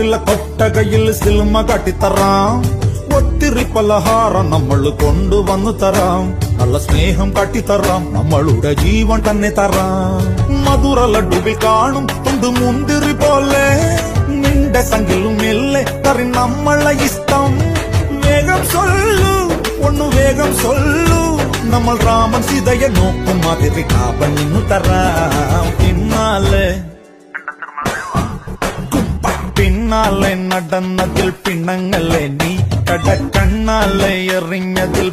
വീട്ടിലെ കൊട്ടകയിൽ സിൽമ കാട്ടിത്തറാം. ഒത്തിരി പലഹാരം നമ്മൾ കൊണ്ടുവന്നു തരാം. നല്ല സ്നേഹം കാട്ടിത്തറാം. നമ്മളുടെ ജീവൻ തന്നെ തരാം. മധുര ലഡുവിൽ കാണും തൊണ്ട് മുന്തിരി പോലെ നിന്റെ സംഗിലും മെല്ലെ തറി നമ്മളെ ഇഷ്ടം. വേഗം സൊല്ലു ഒന്നു വേഗം സൊല്ലു. നമ്മൾ രാമൻ സീതയെ നോക്കും മാതിരി കാപ്പൻ നിന്നു തരാം. പിന്നാലെ നടന്നതിൽ പിണങ്ങല്ലേ നീ, കടക്കണ്ണാലെ എറിഞ്ഞതിൽ